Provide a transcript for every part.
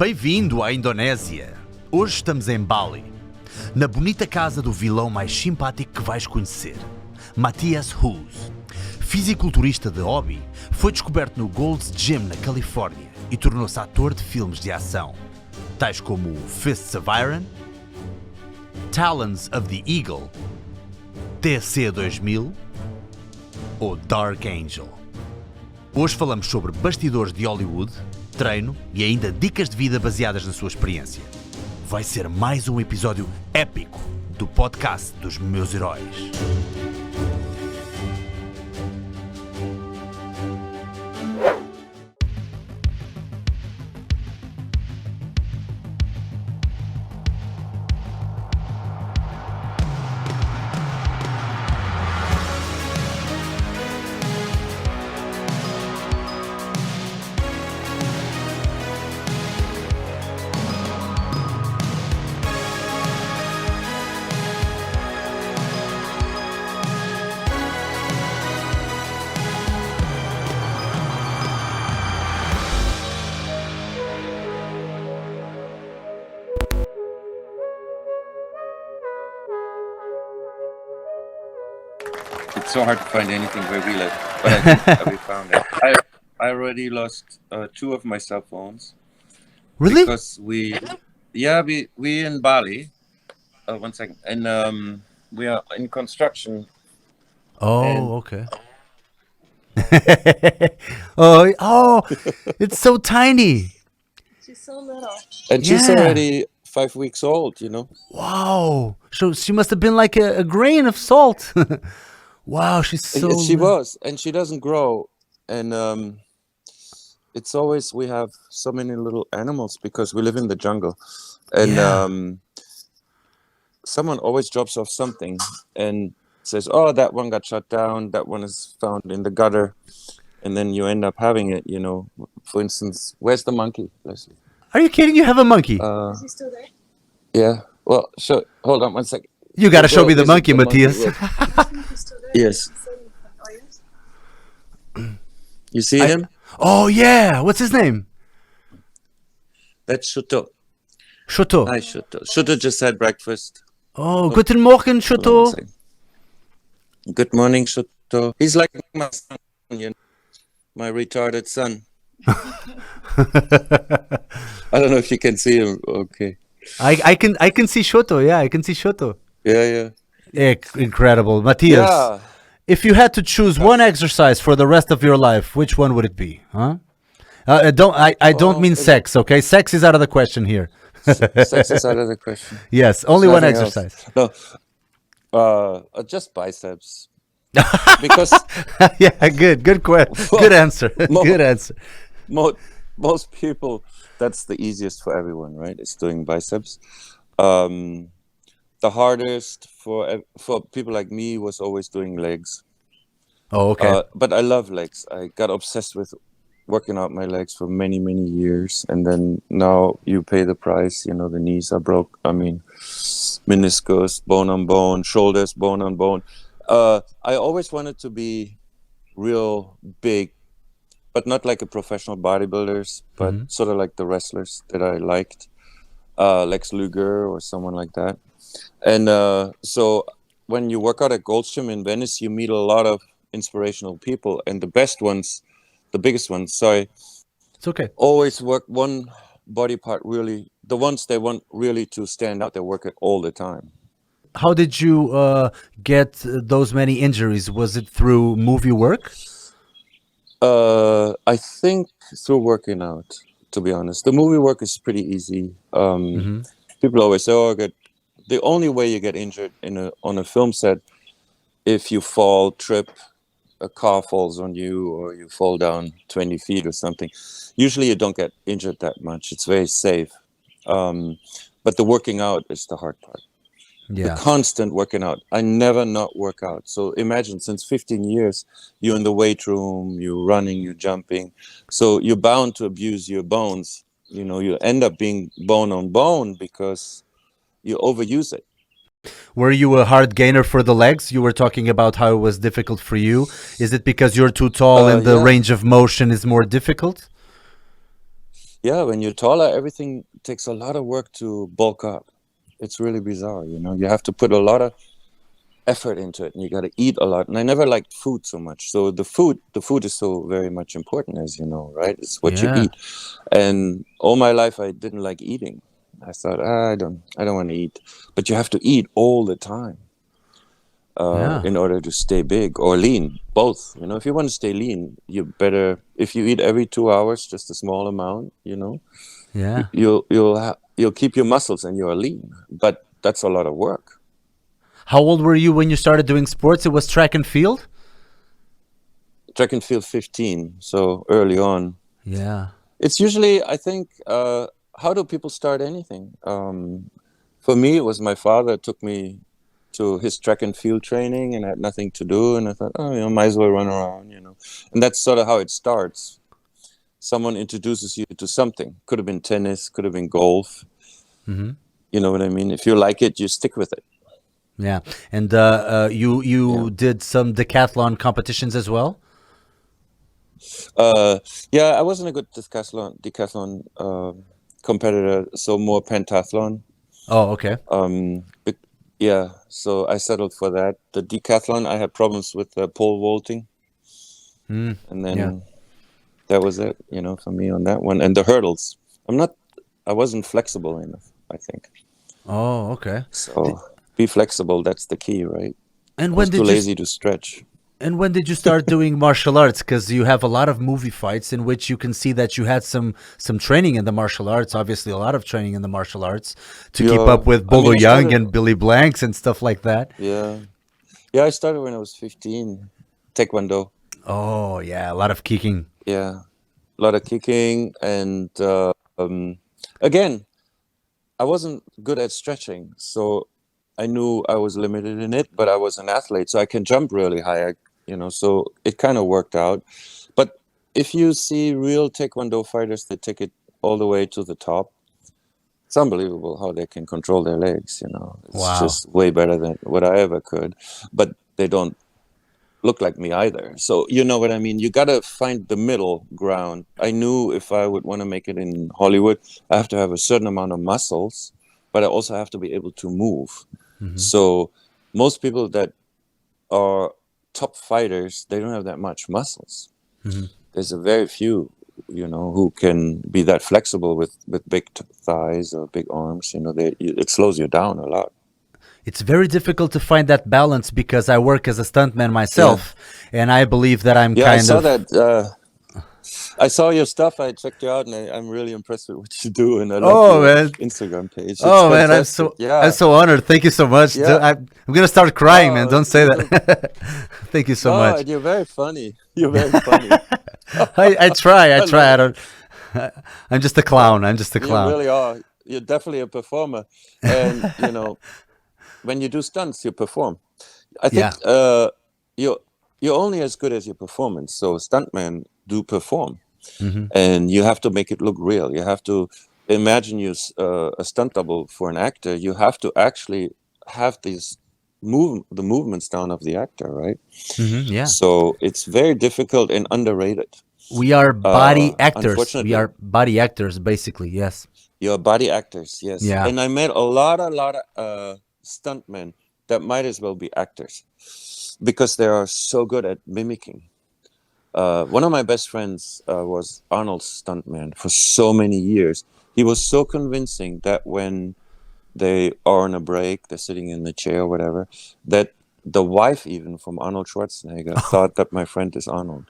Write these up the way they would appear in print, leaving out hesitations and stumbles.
Bem-vindo à Indonésia. Hoje estamos em Bali, na bonita casa do vilão mais simpático que vais conhecer, Matthias Hues. Fisiculturista de hobby, foi descoberto no Gold's Gym na Califórnia e tornou-se ator de filmes de ação, tais como Fists of Iron, Talons of the Eagle, TC 2000 ou Dark Angel. Hoje falamos sobre bastidores de Hollywood, treino e ainda dicas de vida baseadas na sua experiência. Vai ser mais um episódio épico do podcast dos meus heróis. It's so hard to find anything where we live, but I think we found it. I already lost two of my cell phones. Really? Because we in Bali. One second, and we are in construction. Oh, okay. oh, it's so tiny. She's so little. And she's Yeah. already 5 weeks old. Wow. So she must have been like a grain of salt. Wow, she's so... She was, and she doesn't grow, and it's always we have so many little animals because we live in the jungle, and Yeah. Someone always drops off something and says, "Oh, that one got shut down. That one is found in the gutter," and then you end up having it. For instance, where's the monkey, Leslie? Are you kidding? You have a monkey? Is he still there? Yeah. Well, sure. Hold on one second. You gotta show Go me the visit monkey, Matthias. He's still there. Yes. Oh, yes? You see him? Oh, yeah. What's his name? That's Shuto. Shoto. Hi, Shuto. Shuto just had breakfast. Oh, guten Morgen, Hold on one Shoto. second. Good morning, Shuto. He's like my son, my retarded son. I don't know if you can see him. Okay. I can see Shoto. Yeah, I can see Shoto. Yeah. Incredible. Matthias, Yeah. if you had to choose one exercise for the rest of your life, which one would it be? Huh? I don't mean sex, okay? Sex is out of the question here. Sex is out of the question. Yes, only one Nothing else. exercise. No. Just biceps. Because Yeah, good answer. Good answer. most people, that's the easiest for everyone, right? It's doing biceps. The hardest for people like me was always doing legs. Oh, okay. But I love legs. I got obsessed with working out my legs for many, many years. And then now you pay the price. The knees are broke. I mean, meniscus, bone on bone, shoulders, bone on bone. I always wanted to be real big, but not like a professional bodybuilders, but sort of like the wrestlers that I liked, Lex Luger or someone like that. And so when you work out at Gold's Gym in Venice, you meet a lot of inspirational people, and the biggest ones, It's okay. always work one body part really. The ones they want really to stand out, they work it all the time. How did you get those many injuries? Was it through movie work? I think through working out, to be honest. The movie work is pretty easy. People always say, the only way you get injured on a film set, if you fall, trip, a car falls on you, or you fall down 20 feet or something. Usually you don't get injured that much. It's very safe. But the working out is the hard part. Yeah. The constant working out. I never not work out. So imagine, since 15 years, you're in the weight room, you're running, you're jumping. So you're bound to abuse your bones. You end up being bone on bone because you overuse it. Were you a hard gainer for the legs? You were talking about how it was difficult for you. Is it because you're too tall and the Yeah. range of motion is more difficult? yeah, when you're taller, everything takes a lot of work to bulk up. It's really bizarre, you know. You have to put a lot of effort into it, and you got to eat a lot. And I never liked food so much. So the food is so very much important, as you know, right? It's what you eat. And all my life, I didn't like eating. I thought, I don't want to eat. But you have to eat all the time in order to stay big or lean, both. You know, if you want to stay lean, you better, if you eat every 2 hours, just a small amount, you know, you'll keep your muscles and you're lean. But that's a lot of work. How old were you when you started doing sports? It was track and field? Track and field 15, so early on. Yeah. It's usually, I think, how do people start anything? For me, it was my father took me to his track and field training and I had nothing to do. And I thought, you know, might as well run around, you know. And that's sort of how it starts. Someone introduces you to something. Could have been tennis, could have been golf. Mm-hmm. You know what I mean? If you like it, you stick with it. Yeah. And you did some decathlon competitions as well? Yeah, I wasn't a good decathlon competitor, so more pentathlon. Oh, okay. Yeah, so I settled for that. The decathlon, I had problems with pole vaulting. And then that was it, you know, for me on that one. And the hurdles, I wasn't flexible enough, I think. Oh, okay. So be flexible, that's the key, right? And I was too lazy to stretch. And when did you start doing martial arts? Because you have a lot of movie fights in which you can see that you had some training in the martial arts. Obviously, a lot of training in the martial arts to keep up with Bolo Young and Billy Blanks and stuff like that. Yeah, I started when I was 15. Taekwondo. Oh yeah, a lot of kicking. Yeah, a lot of kicking, and again, I wasn't good at stretching, so I knew I was limited in it. But I was an athlete, so I can jump really high. You know, so it kind of worked out. But if you see real Taekwondo fighters, they take it all the way to the top. It's unbelievable how they can control their legs, you know. It's just way better than what I ever could. But they don't look like me either. So, you know what I mean? You got to find the middle ground. I knew if I would want to make it in Hollywood, I have to have a certain amount of muscles, but I also have to be able to move. Mm-hmm. So most people that are top fighters, they don't have that much muscles. Mm-hmm. There's a very few, you know, who can be that flexible with big thighs or big arms. You know, it slows you down a lot. It's very difficult to find that balance because I work as a stuntman myself, and I believe that I'm kind of... Yeah, I saw that. I saw your stuff. I checked you out, and I'm really impressed with what you do. And I love your Instagram page. It's fantastic. I'm so honored. Thank you so much. Yeah. I'm gonna start crying, man. Don't say that. Thank you so much. You're very funny. You're very funny. I try. I'm just a clown. You really are. You're definitely a performer, and you know, when you do stunts, you perform. I think you're only as good as your performance. So stuntmen do perform. Mm-hmm. And you have to make it look real. You have to imagine you a stunt double for an actor. You have to actually have the movements down of the actor, right? Mm-hmm, yeah. So it's very difficult and underrated. We are body actors. We are body actors, basically. Yes. You're body actors. Yes. Yeah. And I met a lot of stuntmen that might as well be actors because they are so good at mimicking. One of my best friends was Arnold's stuntman for so many years. He was so convincing that when they are on a break, they're sitting in the chair or whatever, that the wife even from Arnold Schwarzenegger thought that my friend is Arnold.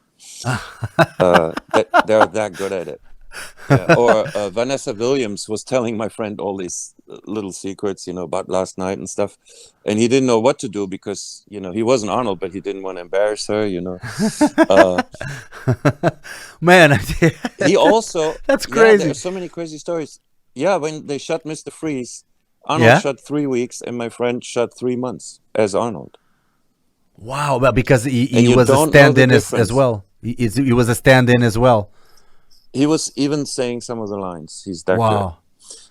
That they're that good at it. Yeah. Or Vanessa Williams was telling my friend all these little secrets, you know, about last night and stuff. And he didn't know what to do because, you know, he wasn't Arnold, but he didn't want to embarrass her, you know. Man, he also... That's crazy. There's so many crazy stories. Yeah, when they shot Mr. Freeze, Arnold shot 3 weeks and my friend shot 3 months as Arnold. Wow, well, because he was a stand-in as well. He was a stand-in as well. He was even saying some of the lines. He's that good.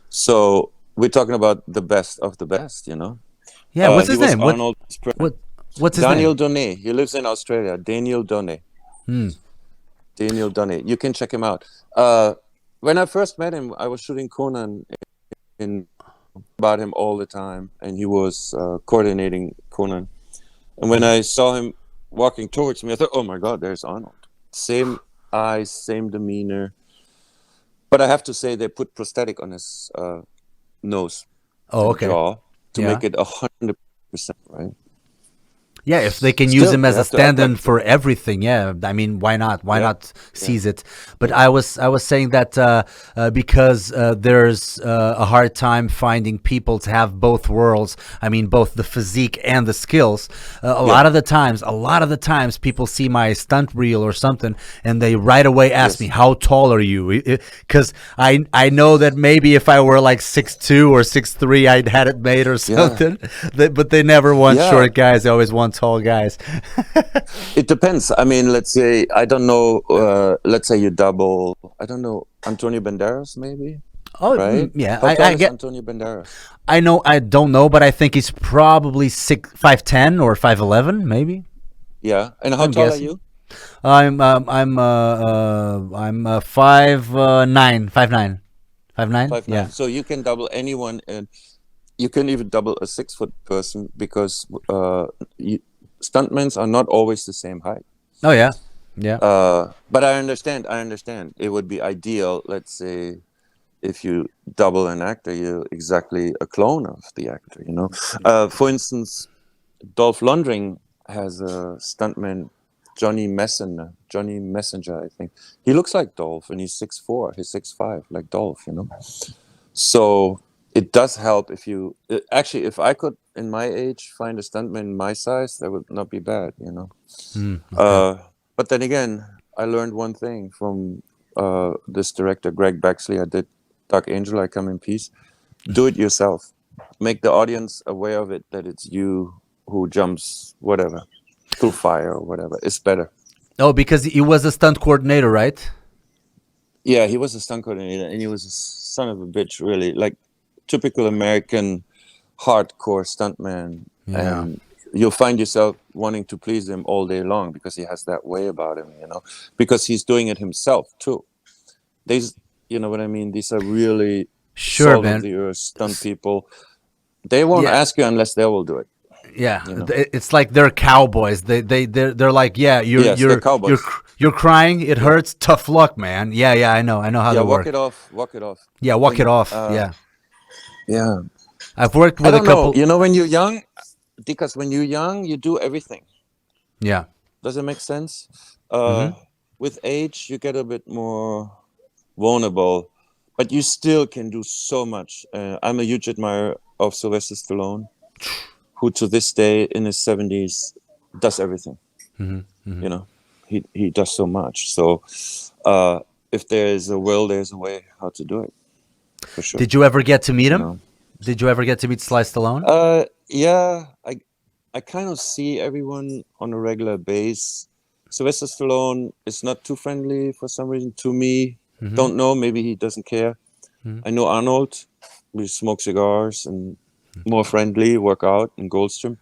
So we're talking about the best of the best, you know. Yeah, what's his name? What's his Daniel name? Donné. He lives in Australia. Daniel Donné. Daniel Donné. You can check him out. when I first met him, I was shooting Conan in about him all the time, and he was coordinating Conan. And when I saw him walking towards me, I thought, "Oh my God, there's Arnold." Same eyes, same demeanor. But I have to say, they put prosthetic on his nose, jaw, to make it 100% right. Yeah, if they can use him as a stand-in for everything, yeah. I mean, why not? Why not seize it? But I was saying that because there's a hard time finding people to have both worlds. I mean, both the physique and the skills. A lot of the times, people see my stunt reel or something, and they right away ask me, "How tall are you?" Because I know that maybe if I were like 6'2" or 6'3", I'd had it made or something. But they never want short guys. They always want tall guys. It depends. I mean, let's say, I don't know, let's say you double, I don't know, Antonio Banderas maybe? Oh, right? Yeah. How tall I is get Antonio Banderas? I don't know, but I think he's probably 5'10" or 5'11", maybe. Yeah. And how tall are you? I'm 5'9", 5'9". 5'9"? Yeah. So you can double anyone, and you can even double a 6-foot person, because stuntmen are not always the same height. Oh yeah. But I understand. It would be ideal, let's say, if you double an actor, you're exactly a clone of the actor, you know. For instance, Dolph Lundgren has a stuntman, Johnny Messenger, I think. He looks like Dolph, and he's 6'4", he's 6'5", like Dolph, you know. So it does help if you actually, if I could, in my age, find a stuntman my size, that would not be bad, you know. But then again, I learned one thing from this director, Greg Baxley. I did Dark Angel, I Come in Peace. Do it yourself. Make the audience aware of it, that it's you who jumps whatever through fire or whatever. It's better. Oh, because he was a stunt coordinator, right? Yeah, he was a stunt coordinator, and he was a son of a bitch, really, like typical American hardcore stuntman. And you'll find yourself wanting to please him all day long, because he has that way about him, you know, because he's doing it himself too. These, you know what I mean? These are really salt of the earth stunt people. They won't ask you unless they will do it. Yeah, you know? It's like they're cowboys. They're like, you're crying. It hurts. Tough luck, man. Yeah. I know how they work. Walk it off. Yeah, walk it off. Yeah. I've worked with a couple. You know, when you're young, because when you're young, you do everything. Yeah. Does it make sense? With age, you get a bit more vulnerable, but you still can do so much. I'm a huge admirer of Sylvester Stallone, who to this day in his 70s does everything. You know, he does so much. So if there is a will, there's a way how to do it, for sure. Did you ever get to meet him? You know? Did you ever get to meet Sly Stallone? Yeah, I kind of see everyone on a regular base. Sylvester Stallone is not too friendly for some reason to me. Don't know, maybe he doesn't care. I know Arnold, we smoke cigars and more friendly, work out in Goldstream.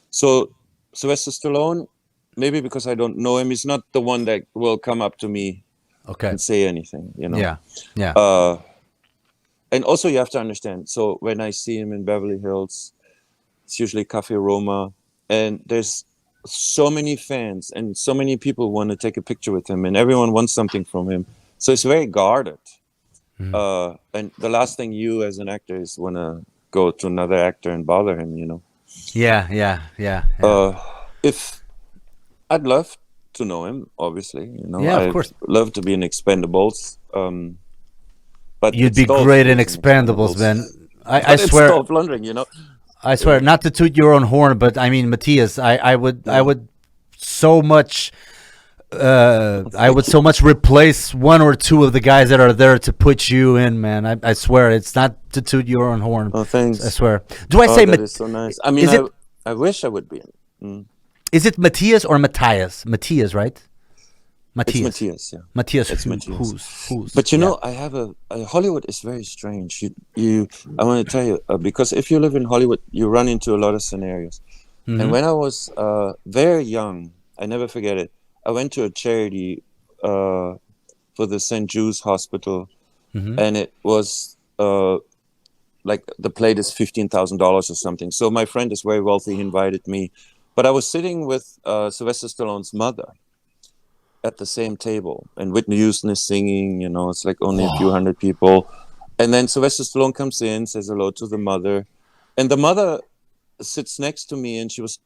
So Sylvester Stallone, maybe because I don't know him, he's not the one that will come up to me and say anything, you know. Yeah. And also you have to understand, so when I see him in Beverly Hills, it's usually Cafe Roma, and there's so many fans and so many people want to take a picture with him, and everyone wants something from him. So it's very guarded. And the last thing you as an actor is want to go to another actor and bother him, you know. Yeah. If I'd love to know him, obviously, you know. Yeah, of course. I'd love to be in Expendables. But you'd be great in Expendables, man. I swear. Dolph Lundgren, you know. I swear, not to toot your own horn, but I mean, Matthias, I would so much replace one or two of the guys that are there to put you in, man. I swear, it's not to toot your own horn. Oh, thanks. I swear. Do I say that is so nice. I mean, I wish I would be in. Is it Matthias or Matthias? Matthias, right? Matthias. It's Matthias, yeah. Matthias Hues. But you know, I have Hollywood is very strange. I want to tell you, because if you live in Hollywood, you run into a lot of scenarios. And when I was very young, I never forget it. I went to a charity for the St. Jude's Hospital and it was like the plate is $15,000 or something. So my friend is very wealthy. He invited me, but I was sitting with Sylvester Stallone's mother at the same table, and Whitney Houston is singing. You know, it's like only a few hundred people, and then Sylvester Stallone comes in, says hello to the mother, and the mother sits next to me, and she was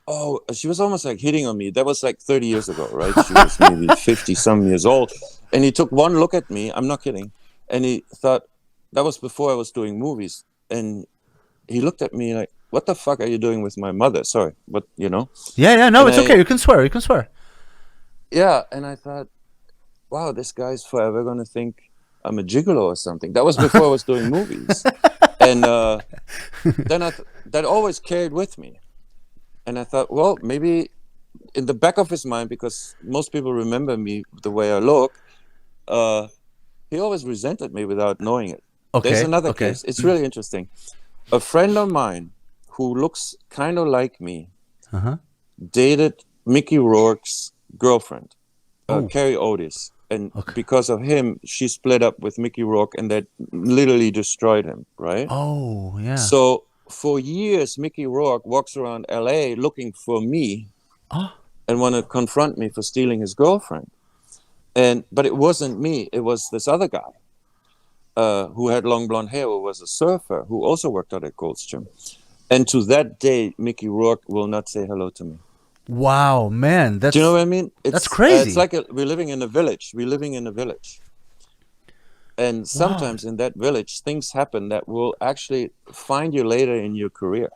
almost like hitting on me. That was like 30 years ago, right? She was maybe 50 some years old, and he took one look at me. I'm not kidding, and he thought. That was before I was doing movies, and he looked at me like, "What the fuck are you doing with my mother?" Sorry, but you know. Yeah, no, it's okay. You can swear. Yeah, and I thought, wow, this guy's forever gonna think I'm a gigolo or something. That was before I was doing movies, and then that always carried with me, and I thought, well, maybe in the back of his mind, because most people remember me the way I look, he always resented me without knowing it. Okay. There's another case. It's really interesting. A friend of mine who looks kind of like me dated Mickey Rourke's girlfriend, Carrie Otis. And because of him, she split up with Mickey Rourke, and that literally destroyed him, right? Oh, yeah. So for years, Mickey Rourke walks around LA looking for me and want to confront me for stealing his girlfriend. But it wasn't me. It was this other guy. Who had long blonde hair, who was a surfer, who also worked out at Gold's Gym. And to that day, Mickey Rourke will not say hello to me. Wow, man. Do you know what I mean? That's crazy. It's like we're living in a village. And sometimes in that village, things happen that will actually find you later in your career.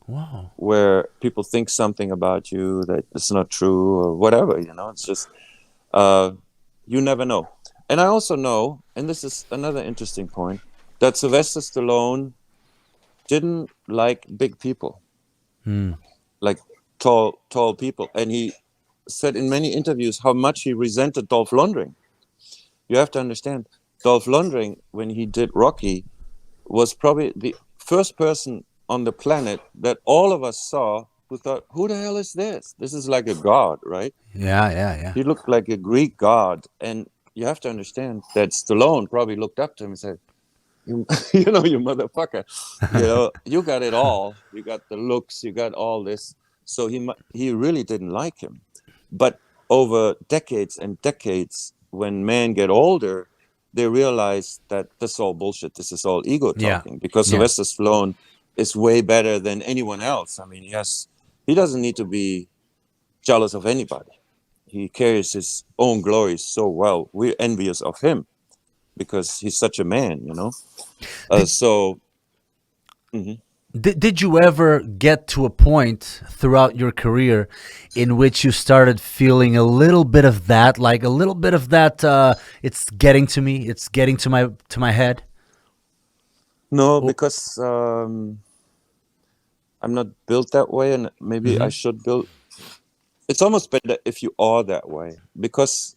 Wow. Where people think something about you that is not true or whatever, you know. It's just, you never know. And I also know, and this is another interesting point, that Sylvester Stallone didn't like big people, like tall people. And he said in many interviews how much he resented Dolph Lundgren. You have to understand, Dolph Lundgren, when he did Rocky, was probably the first person on the planet that all of us saw who thought, who the hell is this? This is like a god, right? Yeah. He looked like a Greek god. And you have to understand that Stallone probably looked up to him and said, you motherfucker, you got it all. You got the looks, you got all this. So he really didn't like him. But over decades and decades, when men get older, they realize that this is all bullshit. This is all ego talking. Because Sylvester Stallone is way better than anyone else. I mean, he doesn't need to be jealous of anybody. He carries his own glory so well. We're envious of him because he's such a man, you know. Did you ever get to a point throughout your career in which you started feeling a little bit of that, it's getting to me, it's getting to my head? No, because I'm not built that way, and maybe I should build. It's almost better if you are that way, because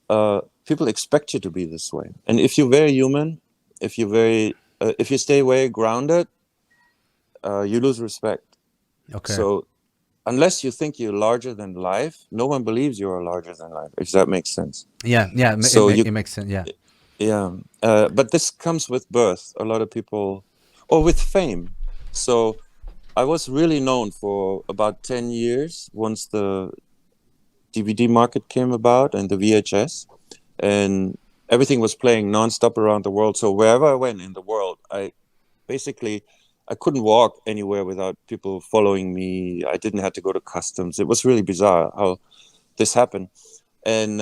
people expect you to be this way. And if you're very human, if you stay very grounded, you lose respect. Okay. So unless you think you're larger than life, no one believes you are larger than life, if that makes sense. Yeah. It makes sense. Yeah. Yeah. But this comes with birth. A lot of people, or with fame. So I was really known for about 10 years once the DVD market came about and the VHS, and everything was playing nonstop around the world. So wherever I went in the world, I couldn't walk anywhere without people following me. I didn't have to go to customs. It was really bizarre how this happened. And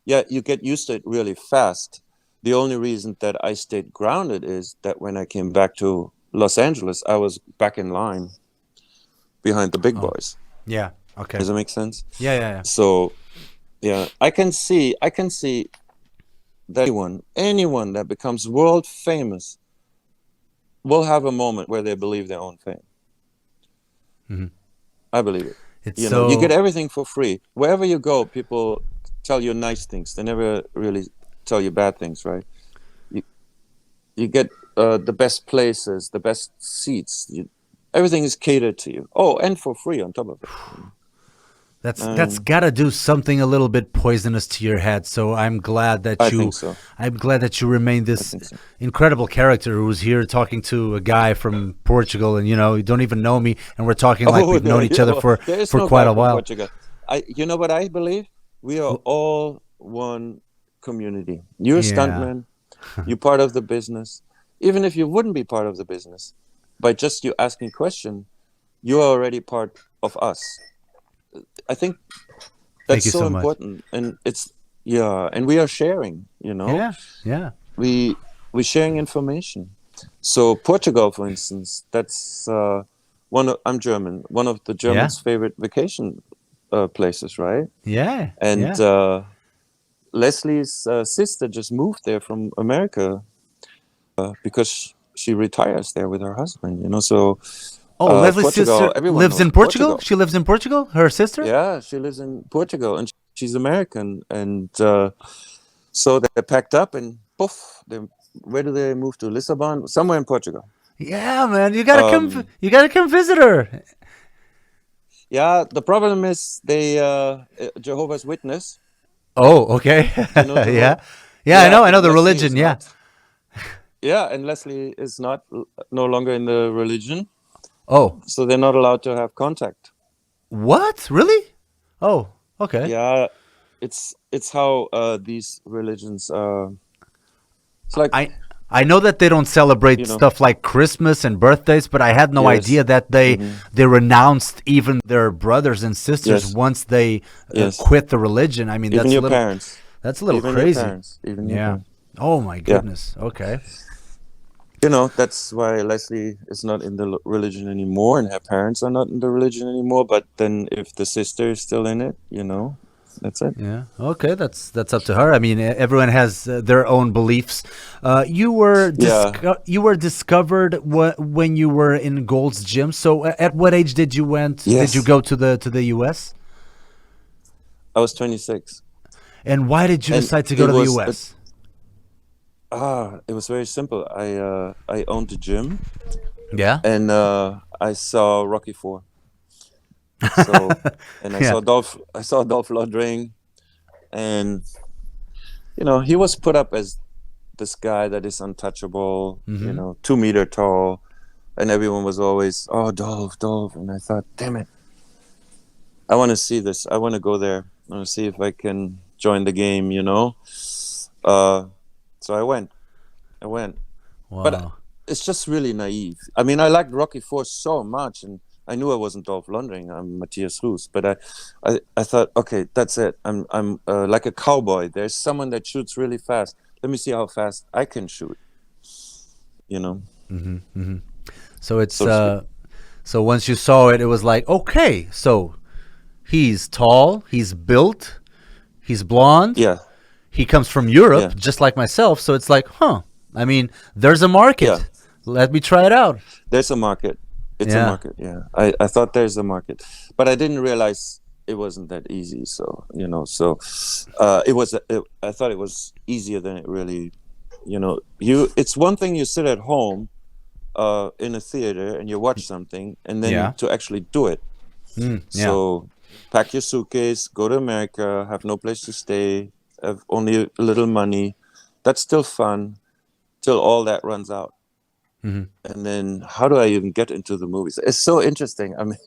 you get used to it really fast. The only reason that I stayed grounded is that when I came back to Los Angeles, I was back in line behind the big boys. Yeah. Okay. Does that make sense? Yeah. So, yeah, I can see that anyone that becomes world famous will have a moment where they believe their own fame. I believe it. You get everything for free. Wherever you go, people tell you nice things. They never really tell you bad things, right? You get the best places, the best seats. Everything is catered to you. Oh, and for free on top of it. That's gotta do something a little bit poisonous to your head. So I'm glad that I think so. I'm glad that you remain this incredible character who's here talking to a guy from Portugal, and you don't even know me, and we're talking like we've known each other for quite a while. Portugal. You know what I believe? We are all one community. You're a stuntman. You're part of the business. Even if you wouldn't be part of the business, by just you asking question, you are already part of us. I think that's so important, and and we are sharing. Yeah. We sharing information. So Portugal, for instance, that's I'm German. One of the Germans' favorite vacation places, right? Yeah. And Leslie's sister just moved there from America because she retires there with her husband. So. Leslie's Portugal, sister lives in Portugal? She lives in Portugal? Her sister? Yeah, she lives in Portugal, and she's American. And so they packed up and poof, where do they move to? Lisbon? Somewhere in Portugal. Yeah, man, you gotta come. You gotta come visit her. Yeah, the problem is they Jehovah's Witness. Oh, okay. Yeah, I know the religion. Yeah. Yeah, and Leslie is no longer in the religion. Oh, so they're not allowed to have contact. What? Really? Oh, okay. Yeah, it's how these religions. It's like I know that they don't celebrate stuff like Christmas and birthdays, but I had no idea that they renounced even their brothers and sisters once they quit the religion. I mean, even your parents. That's a little even crazy. Your parents, even your parents. Oh my goodness. Yeah. Okay. That's why Leslie is not in the religion anymore, and her parents are not in the religion anymore. But then, if the sister is still in it, that's it. Yeah. Okay. That's up to her. I mean, everyone has their own beliefs. You were discovered when you were in Gold's Gym. So, at what age did you Did you go to the U.S.? I was 26. And why did you decide to go to the U.S.? It was very simple. I owned a gym. Yeah. And I saw Rocky IV. So and I saw Dolph Lundgren, and he was put up as this guy that is untouchable, 2 meter tall, and everyone was always, oh, Dolph, and I thought, damn it, I want to see this. I want to go there. I want to see if I can join the game, So I went. Wow. But it's just really naive. I mean, I liked Rocky IV so much, and I knew I wasn't Dolph Lundgren. I'm Matthias Hues, but I thought, okay, that's it. I'm like a cowboy. There's someone that shoots really fast. Let me see how fast I can shoot. So it's so once you saw it, it was like, okay, so he's tall, he's built, he's blonde. Yeah. He comes from Europe, just like myself. So it's like, I mean, there's a market. Yeah. Let me try it out. There's a market. It's a market. Yeah. I thought there's a market, but I didn't realize it wasn't that easy. So, it was, I thought it was easier than it really, it's one thing you sit at home in a theater and you watch something, and then to actually do it. So pack your suitcase, go to America, have no place to stay, have only a little money. That's still fun till all that runs out. And then how do I even get into the movies? It's so interesting. I mean,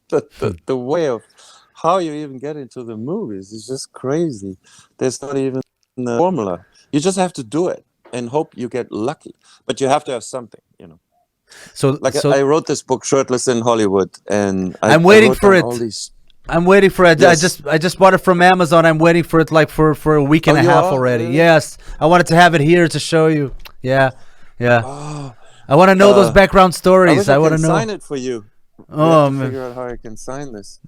the way of how you even get into the movies is just crazy. There's not even a formula. You just have to do it and hope you get lucky. But you have to have something, So I wrote this book, Shirtless in Hollywood, and I'm waiting for it. I'm waiting for it. Yes. I just bought it from Amazon. I'm waiting for it like for a week and a half already. Really? Yes, I wanted to have it here to show you. Yeah. Oh, I want to know those background stories. I want to know. Sign it for you. Oh man. Figure out how I can sign this.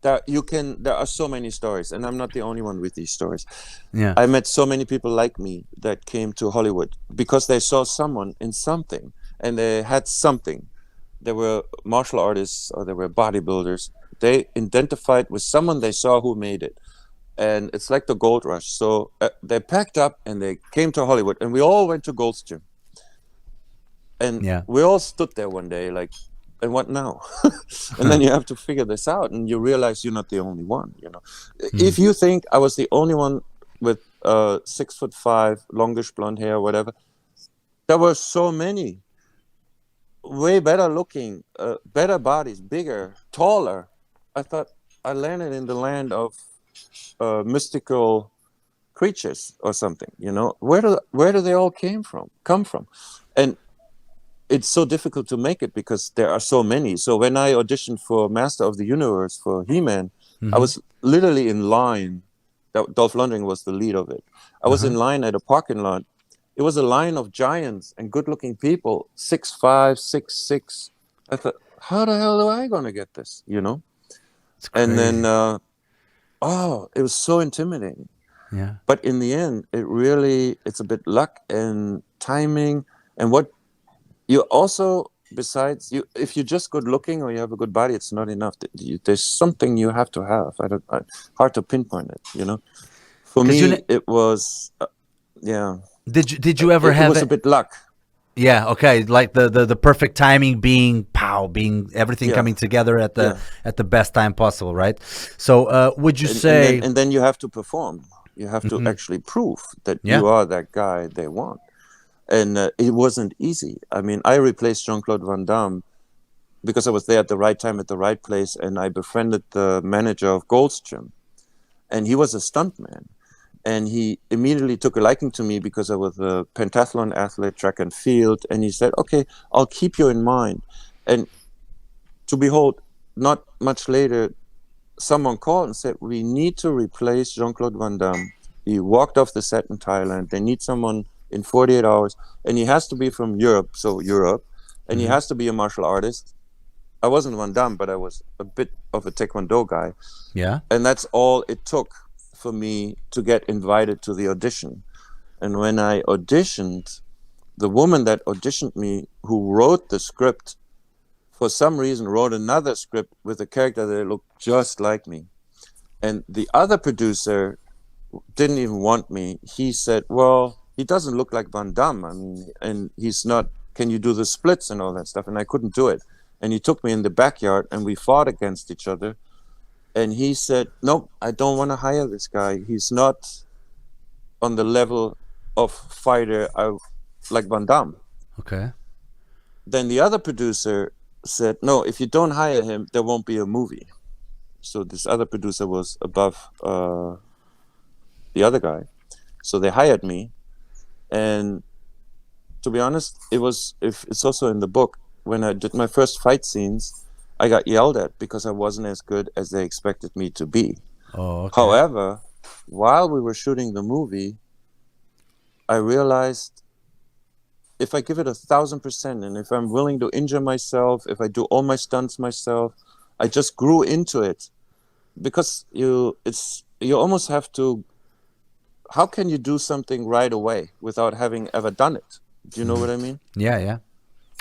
There are so many stories, and I'm not the only one with these stories. Yeah. I met so many people like me that came to Hollywood because they saw someone in something, and they had something. There were martial artists or there were bodybuilders. They identified with someone they saw who made it. And it's like the gold rush. So they packed up and they came to Hollywood, and we all went to Gold's Gym. And we all stood there one day like, and what now? And then you have to figure this out, and you realize you're not the only one. If you think I was the only one with 6'5", longish blonde hair, whatever, there were so many way better looking, better bodies, bigger, taller. I thought I landed in the land of mystical creatures or something. Where do they all come from? And it's so difficult to make it because there are so many. So when I auditioned for Master of the Universe for He-Man, I was literally in line. Dolph Lundgren was the lead of it. I was in line at a parking lot. It was a line of giants and good-looking people, 6'5", 6'6". I thought, how the hell am I going to get this? It's crazy. And then, it was so intimidating. Yeah. But in the end, it's a bit luck and timing. And what you also, besides, if you're just good looking or you have a good body, it's not enough. There's something you have to have. Hard to pinpoint it, For me, it was, yeah. Did you ever have it was a bit luck. Yeah, okay, like the perfect timing being everything coming together at the best time possible, right? So would you say and then you have to perform. You have to actually prove that you are that guy they want. And it wasn't easy. I mean, I replaced Jean-Claude Van Damme because I was there at the right time at the right place, and I befriended the manager of Gold's Gym, and he was a stuntman. And he immediately took a liking to me because I was a pentathlon athlete, track and field. And he said, okay, I'll keep you in mind. And to behold, not much later, someone called and said, we need to replace Jean-Claude Van Damme. He walked off the set in Thailand. They need someone in 48 hours. And he has to be from Europe, and he has to be a martial artist. I wasn't Van Damme, but I was a bit of a Taekwondo guy. Yeah. And that's all it took for me to get invited to the audition. And when I auditioned, the woman that auditioned me, who wrote the script, for some reason wrote another script with a character that looked just like me. And the other producer didn't even want me. He said, well, he doesn't look like Van Damme. I mean, and he's not, can you do the splits and all that stuff? And I couldn't do it. And he took me in the backyard and we fought against each other. And he said, nope, I don't want to hire this guy. He's not on the level of fighter like Van Damme. Okay. Then the other producer said, no, if you don't hire him, there won't be a movie. So this other producer was above the other guy. So they hired me. And to be honest, it's also in the book. When I did my first fight scenes, I got yelled at because I wasn't as good as they expected me to be. Oh, okay. However, while we were shooting the movie, I realized if I give it 1,000%, and if I'm willing to injure myself, if I do all my stunts myself, I just grew into it. Because you almost have to. How can you do something right away without having ever done it? Do you know what I mean? Yeah.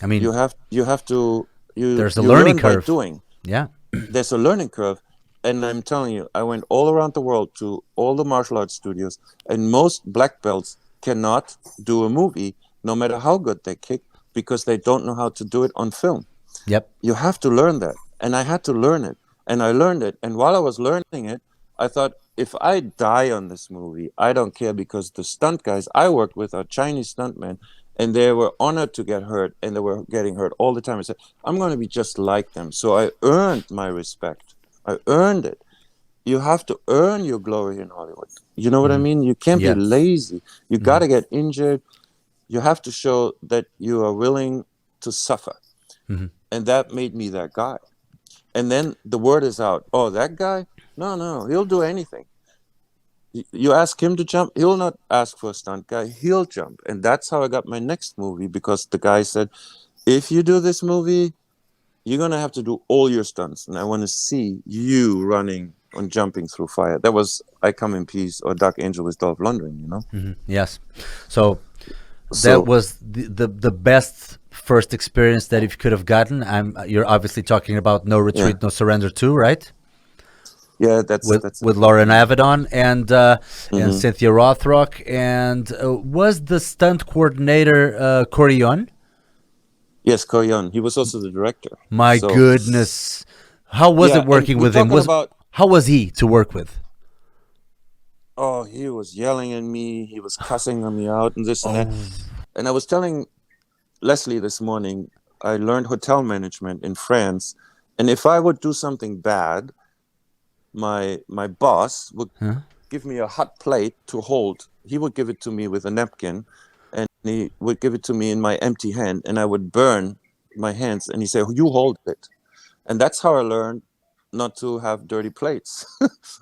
I mean, you have to. There's a learning curve. By doing. Yeah. There's a learning curve. And I'm telling you, I went all around the world to all the martial arts studios, and most black belts cannot do a movie, no matter how good they kick, because they don't know how to do it on film. Yep. You have to learn that. And I had to learn it. And I learned it. And while I was learning it, I thought, if I die on this movie, I don't care, because the stunt guys I worked with are Chinese stuntmen. And they were honored to get hurt, and they were getting hurt all the time. I said, I'm going to be just like them. So I earned my respect. I earned it. You have to earn your glory in Hollywood. You know what I mean? You can't be lazy. You got to get injured. You have to show that you are willing to suffer. And that made me that guy. And then the word is out. Oh, that guy? No, he'll do anything. You ask him to jump, he'll not ask for a stunt guy, he'll jump. And that's how I got my next movie, because the guy said, if you do this movie, you're going to have to do all your stunts. And I want to see you running and jumping through fire. That was I Come in Peace or Dark Angel with Dolph Lundgren, you know? Yes. So that was the best first experience that you could have gotten. You're obviously talking about No Retreat, No Surrender 2, right? Yeah, that's with Lauren Avedon and Cynthia Rothrock. And was the stunt coordinator Corion? Yes, Koyon. He was also the director. My So, goodness. How was yeah, it working and we're with him? talking about. How was he to work with? Oh, he was yelling at me. He was cussing on me out and this and that. Oh, And I was telling Leslie this morning, I learned hotel management in France, and if I would do something bad, my boss would huh? give me a hot plate to hold. He would give it to me with a napkin, and he would give it to me in my empty hand, and I would burn my hands. And he said, "You hold it," and that's how I learned not to have dirty plates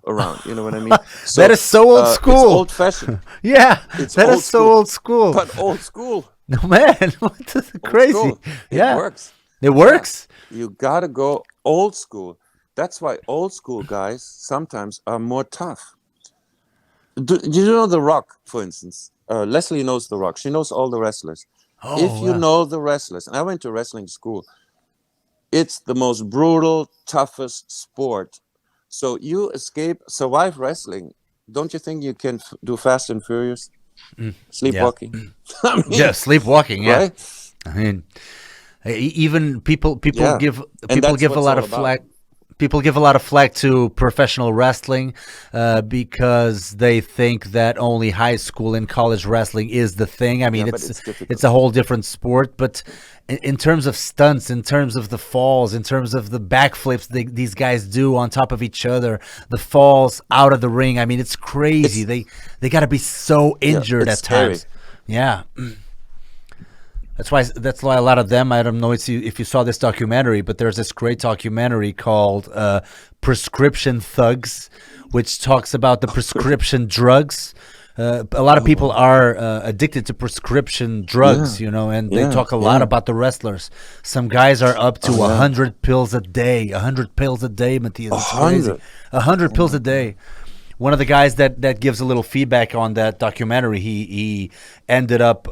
around. You know what I mean? That So is so old it's school. old fashioned. Yeah, It's that old is so school, old school. but old school. No, man, what is Old crazy? school. It Yeah, works. it Yeah. works. You gotta go old school. That's why old school guys sometimes are more tough. Do you know The Rock, for instance? Leslie knows The Rock. She knows all the wrestlers. If Oh, you wow. know the wrestlers, and I went to wrestling school, it's the most brutal, toughest sport. So you survive wrestling. Don't you think you can do Fast and Furious? Yeah, Sleepwalking. I yeah, mean, sleepwalking. Yeah, right? I mean, even people Yeah. give And that's a what it's lot all of about. flack. People give a lot of flack to professional wrestling because they think that only high school and college wrestling is the thing. I mean, Yeah, but it's it's difficult. a whole different sport. But in terms of stunts, in terms of the falls, in terms of the backflips these guys do on top of each other, the falls out of the ring. I mean, it's crazy. It's They got to be so yeah, injured it's at scary. times. Yeah. That's why a lot of them. I don't know if you saw this documentary, but there's this great documentary called "Prescription Thugs," which talks about the prescription drugs. A lot of Oh people wow. are addicted to prescription Yeah. drugs, and they Yeah. talk a lot Yeah. about the wrestlers. Some guys are up to Oh yeah. 100 pills a day. 100 pills a day, Matthias. It's crazy. 100. 100 pills Oh a my God. day. One of the guys that gives a little feedback on that documentary, he ended up.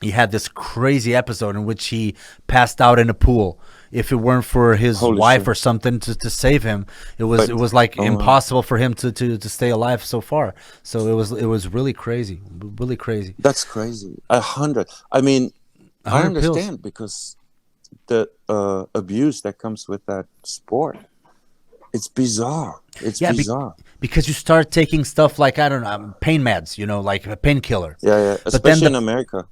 He had this crazy episode in which he passed out in a pool. If it weren't for his Holy wife shit. or something to save him, it But was like oh wow. impossible for him to stay alive so far. So it was really crazy, really crazy. That's crazy. 100. I mean, I 100 pills. understand because the abuse that comes with that sport. It's bizarre. It's Yeah, bizarre. because you start taking stuff like, I don't know, pain meds, like a painkiller. Yeah, yeah. But then Especially in the America.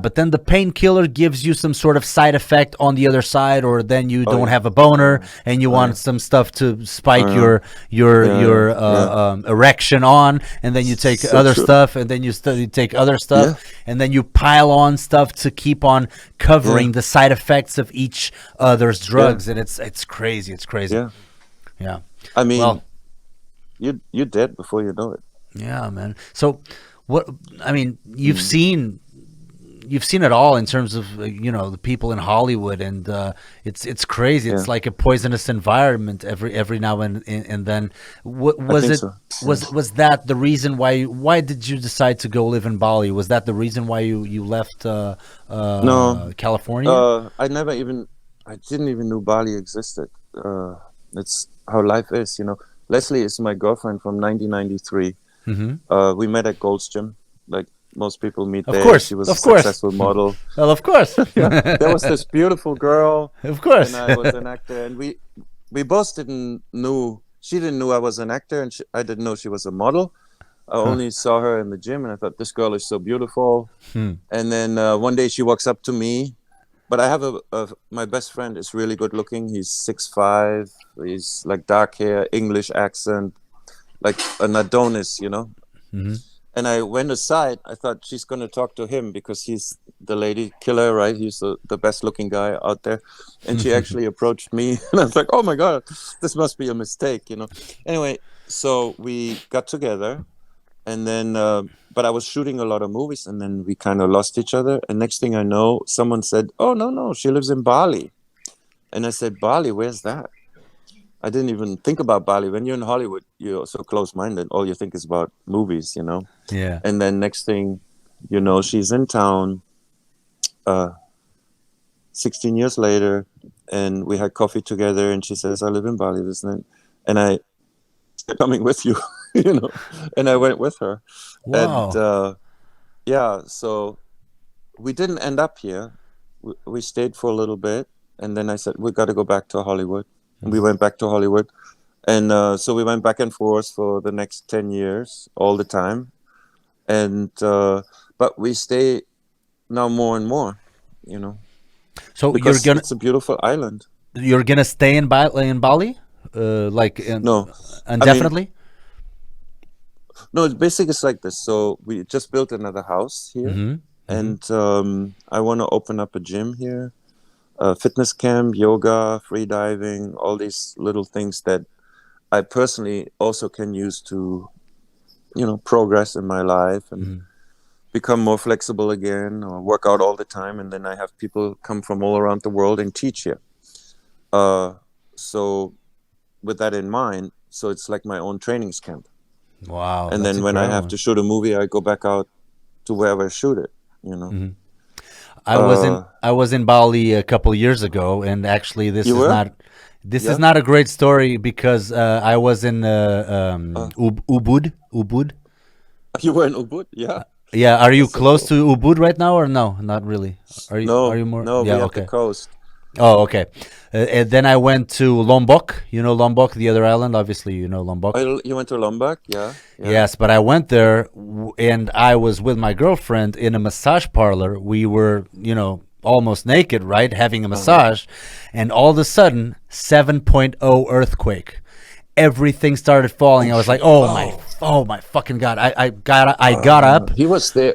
but then the painkiller gives you some sort of side effect on the other side, or then you Oh don't yeah. have a boner Oh, and you oh want yeah. some stuff to Oh spike yeah. Yeah, your yeah. Yeah. erection on, and then you take So other true. stuff, and then you take other stuff, Yeah. and then you pile on stuff to keep on covering Yeah. the side effects of each other's Yeah. drugs, and it's crazy. It's crazy. Yeah. Yeah. I mean, Well, you're dead before you know it. yeah, man. So what I mean, Mm. you've seen it all in terms of the people in Hollywood, and it's crazy. It's Yeah. like a poisonous environment every now and then. What I was think it? so. Yeah. Was that the reason why did you decide to go live in Bali? Was that the reason why you left No. California? I didn't even know Bali existed. It's how life is, you know. Leslie is my girlfriend from 1993. Hmm. We met at Gold's Gym, like most people meet Of there. course, She was a of course. successful model. Well, of course, Yeah, there was this beautiful girl, of course. and I was an actor, and we both didn't know. She didn't know I was an actor, and I didn't know she was a model. I only saw her in the gym, and I thought this girl is so beautiful. Hmm. And then one day she walks up to me, but I have my best friend is really good looking. He's 6'5". He's like dark hair, English accent, like an Adonis, you know. Hmm. And I went aside. I thought she's going to talk to him because he's the lady killer, right? He's the best looking guy out there. And she actually approached me. And I was like, oh my God, this must be a mistake, you know. Anyway, so we got together. And then, but I was shooting a lot of movies. And then we kind of lost each other. And next thing I know, someone said, oh, no, she lives in Bali. And I said, Bali, where's that? I didn't even think about Bali. When you're in Hollywood, you're so close-minded. All you think is about movies, you know. Yeah. And then next thing you know, she's in town 16 years later, and we had coffee together, and she says, I live in Bali, this and that. And I said, coming with you, you know. And I went with her. Wow. And yeah, so we didn't end up here. we stayed for a little bit, and then I said we got to go back to Hollywood. And we went back to Hollywood, and so we went back and forth for the next 10 years, all the time, and but we stay now more and more, you know. So Because it's a beautiful island. you're gonna stay in Bali, No, indefinitely? no. It's like this. So we just built another house here, Mhm. and I want to open up a gym here, fitness camp, yoga, free diving, all these little things that I personally also can use to, progress in my life and become more flexible again, or work out all the time. And then I have people come from all around the world and teach here. So with that in mind, so it's like my own trainings camp. Wow. And that's then when I have incredible. to shoot a movie, I go back out to wherever I shoot it, I was in Bali a couple years ago, and actually this You is were? not this is Yeah? not a great story because I was in Ubud. Ubud. You were in Ubud? Yeah. Yeah, are you That's so close cool. to Ubud right now or no? Not really. Are you? No, Are you more? no, Yeah. we have Okay. the coast. Oh, okay. And then I went to Lombok. You know Lombok, the other island. Obviously, you know Lombok. You went to Lombok? Yeah. Yes, but I went there and I was with my girlfriend in a massage parlor. We were, almost naked, right? Having a massage. And all of a sudden, 7.0 earthquake. Everything started falling. I was like, oh my fucking God. I got up. He was there.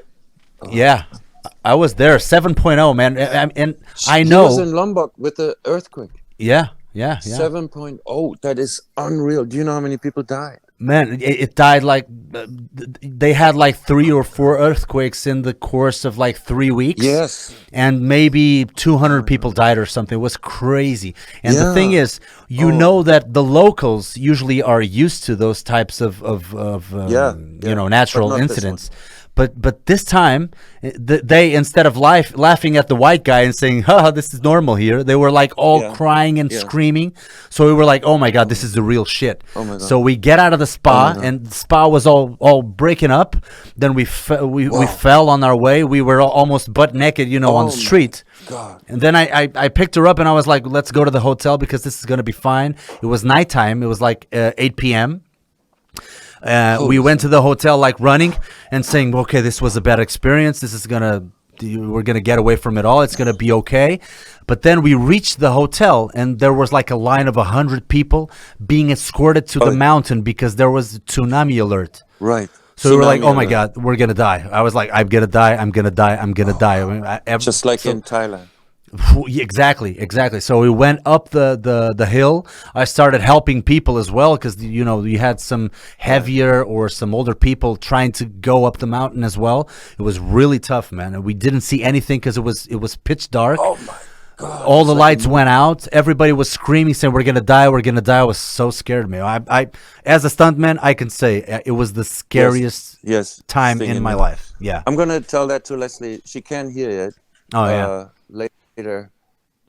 Yeah. I was there. 7.0, man. And I He know. was in Lombok with the earthquake. Yeah. 7.0. That is unreal. Do you know how many people died? Man, it died like they had like 3 or 4 earthquakes in the course of like 3 weeks. Yes. And maybe 200 people died or something. It was crazy. And the thing Yeah. is, know that the locals usually are used to those types of natural But not this incidents. But this time, they instead of laughing at the white guy and saying, "Ha, this is normal here," they were like all Yeah. crying and Yeah. screaming. So we were like, "Oh my God, this is the real shit." Oh my God. So we get out of the spa, Oh my God. and the spa was all breaking up. Then we fell on our way. We were almost butt naked, on Oh the street. God. And then I picked her up and I was like, let's go to the hotel because this is going to be fine. It was nighttime. It was like 8 p.m. We went to the hotel like running and saying, okay, this was a bad experience. We're going to get away from it all. It's going to be okay. But then we reached the hotel and there was like a line of 100 people being escorted to the mountain because there was a tsunami alert. Right. So we were like, oh my alert. God, we're going to die. I was like, I'm going to die. I'm going to die. I'm going to die. I mean, Just like in Thailand. Exactly. So we went up the hill. I started helping people as well because you had some heavier or some older people trying to go up the mountain as well. It was really tough, man. And we didn't see anything because it was pitch dark. Oh my God. All the lights went out. Everybody was screaming, saying, "We're gonna die! We're gonna die!" I was so scared, man. I as a stuntman, I can say it was the scariest Yes. time thing in my it. life. Yeah. I'm gonna tell that to Leslie. She can't hear it. Oh yeah. Later,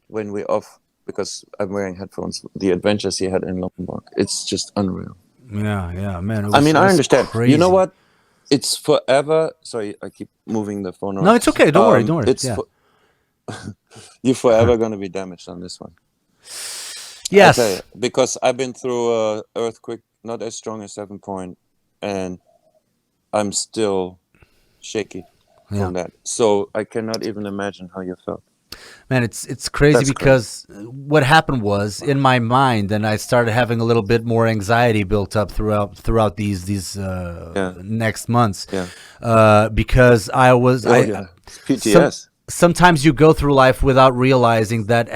when we're off, because I'm wearing headphones. The adventures he had in Lombok, it's just unreal. Yeah, man. I mean, I understand. Crazy. You know what? It's forever. Sorry, I keep moving the phone around. No, it's okay. Don't worry. Don't worry. It's Yeah. You're forever gonna be damaged on this one. Yes. I tell you, because I've been through a earthquake not as strong as 7 point, and I'm still shaky from that. So I cannot even imagine how you felt. Man, it's crazy That's because what happened was in my mind, and I started having a little bit more anxiety built up throughout these next months. Yeah. Because I was PTS. Sometimes you go through life without realizing that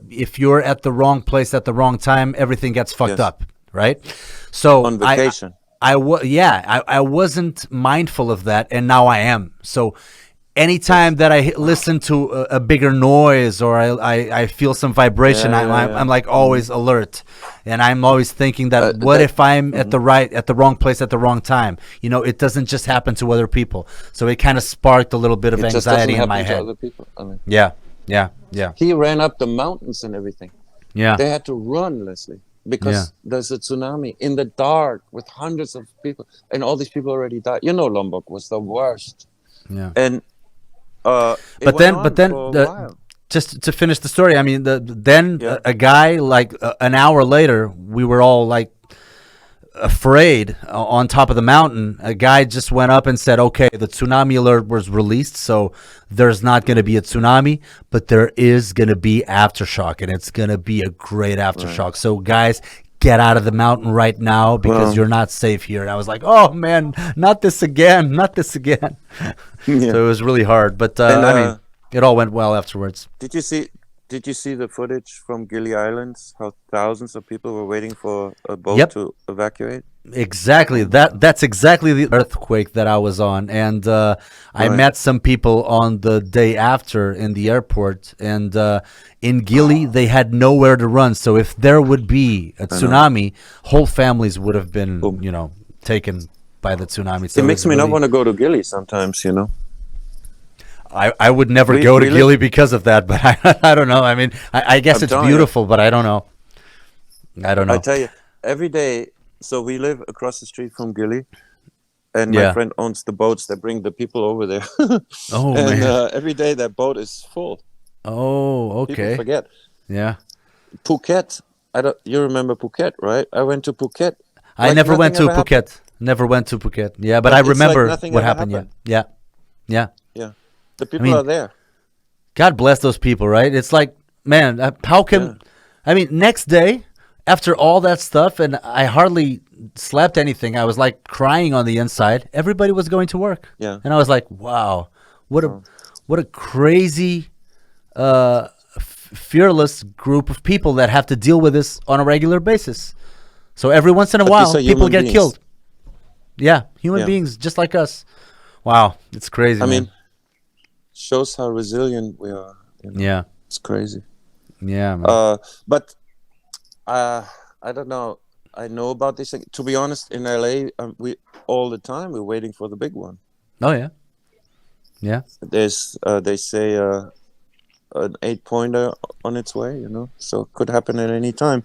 if you're at the wrong place at the wrong time, everything gets fucked up, right? So On vacation. I wasn't mindful of that, and now I am. So anytime that I listen to a bigger noise or I feel some vibration, I'm like always alert, and I'm always thinking that what if I'm at the wrong place at the wrong time? It doesn't just happen to other people. So it kind of sparked a little bit of anxiety in my head. To other people. I mean, Yeah. he ran up the mountains and everything. Yeah. They had to run, Leslie, because there's a tsunami in the dark with hundreds of people, and all these people already died. Lombok was the worst. Yeah. And But then just to finish the story, I mean, then Yeah. a guy like an hour later, we were all like afraid on top of the mountain. A guy just went up and said, "Okay, the tsunami alert was released, so there's not going to be a tsunami, but there is going to be aftershock, and it's going to be a great aftershock. So guys, get out of the mountain right now because Wow. you're not safe here." And I was like, "Oh man, not this again, not this again." Yeah. So it was really hard, but And, I mean, it all went well afterwards. Did you see the footage from Gili Islands? How thousands of people were waiting for a boat Yep. to evacuate? Exactly. That's exactly the earthquake that I was on, and I Right. met some people on the day after in the airport, and in Gili they had nowhere to run. So if there would be a tsunami, whole families would have been, Boom. taken by the tsunami. So It makes was me not really- want to go to Gili sometimes, you know. I would never We- go to we live- Gili because of that, but I don't know. I mean, I guess I'm it's telling you. beautiful, but I don't know. I don't know. I tell you, every day. So we live across the street from Gili, and Yeah. my friend owns the boats that bring the people over there. Oh, and man. every day that boat is full. Oh, People okay. forget. Yeah. Phuket. You remember Phuket, right? I went to Phuket. I Like never went to nothing ever happened. Phuket. Never went to Phuket. Yeah, but But I it's like remember nothing what ever happened. happened. Yeah. Yeah. Yeah, the people mean- are there. God bless those people, right? It's like, man, how can Yeah. I mean, next day after all that stuff, and I hardly slept anything. I was like crying on the inside. Everybody was going to work. Yeah. And I was like, wow, what a crazy fearless group of people that have to deal with this on a regular basis. So every once in a But while, these are people human get beings. killed. Yeah, human Yeah. beings just like us. Wow, it's crazy. I man. mean, shows how resilient we are. You know? yeah, It's crazy. yeah, man. But I don't know. I know about this thing. To be honest, in LA, we all the time we're waiting for the big one. Oh yeah, yeah. There's they say an 8-pointer on its way. You know, so it could happen at any time.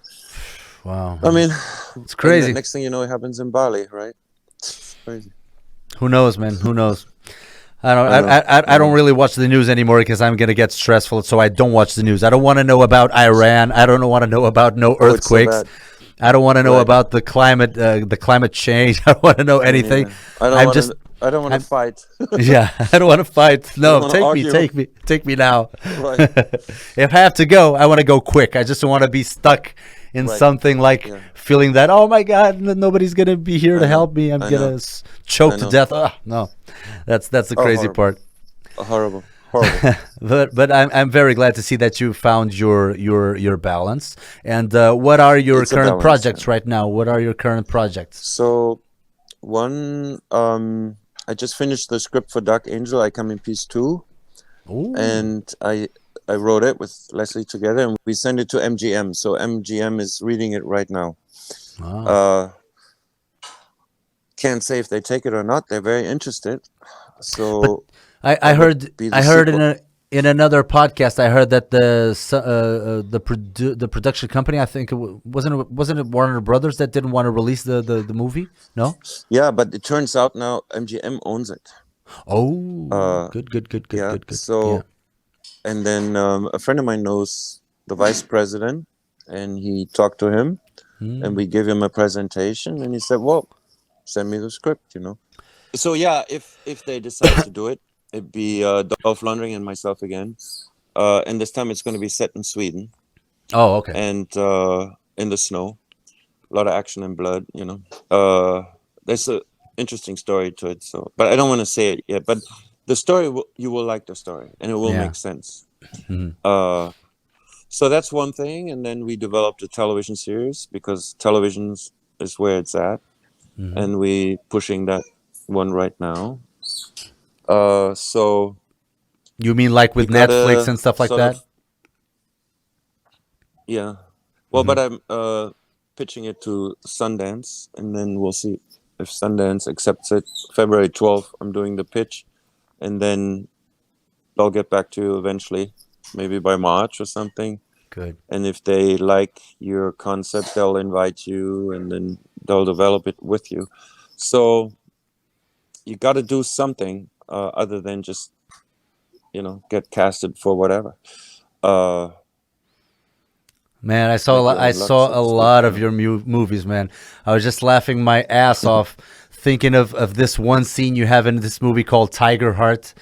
Wow, I mean, it's and crazy. the next thing you know, it happens in Bali, right? It's crazy. Who knows, man? Who knows? I don't. I know. I don't really watch the news anymore because I'm gonna get stressful. So I don't watch the news. I don't want to know about Iran. I don't want to know about no Oh, it's so earthquakes. bad. I don't want to know Right. about the climate change. I don't want to know anything. Yeah. I don't I'm want just. to. I don't want to fight. Yeah, I don't want to fight. No, wanna take argue. take me now. Right. If I have to go, I want to go quick. I just don't want to be stuck in Right. something like Yeah. feeling that, oh my God, nobody's gonna be here to know. help me. I'm I gonna know. choke I to know. death. No, that's the Oh, crazy horrible. part. Horrible. Horrible. But I'm very glad to see that you found your balance. And what are your It's a current balance, projects right now? What are your current projects? So, one, I just finished the script for Dark Angel. I Come in Peace 2, Ooh. and I wrote it with Leslie together, and we sent it to MGM. So MGM is reading it right now. Wow. Can't say if they take it or not. They're very interested. So I that heard would be the I heard sequel. in another podcast I heard that the production company, I think wasn't it Warner Brothers that didn't want to release the movie? No. yeah, but it turns out now MGM owns it. Oh, good. Yeah. Good. So, Yeah. and then a friend of mine knows the vice president, and he talked to him, and we gave him a presentation, and he said, "Well, send me the script," you know. So yeah, if they decide to do it, it'd be Dolph Lundgren and myself again, and this time it's going to be set in Sweden Oh, okay. and in the snow, a lot of action and blood, you know. There's a interesting story to it, so but I don't want to say it yet. But the story, you will like the story, and it will Yeah. make sense. Mhm. So that's one thing, and then we developed a television series because television is where it's at, Mhm. and we pushing that one right now. So You mean like with we gotta Netflix and stuff like sort that? of- yeah. Well, but I'm pitching it to Sundance, and then we'll see if Sundance accepts it. February 12th, I'm doing the pitch, and then I'll get back to you eventually, maybe by March or something. Good. And if they like your concept, they'll invite you, and then they'll develop it with you. So you got to do something other than just, get casted for whatever. Uh, Man, I saw Like, I lots saw of a stuff, lot of your movies, man. I was just laughing my ass off thinking of this one scene you have in this movie called Tiger Heart,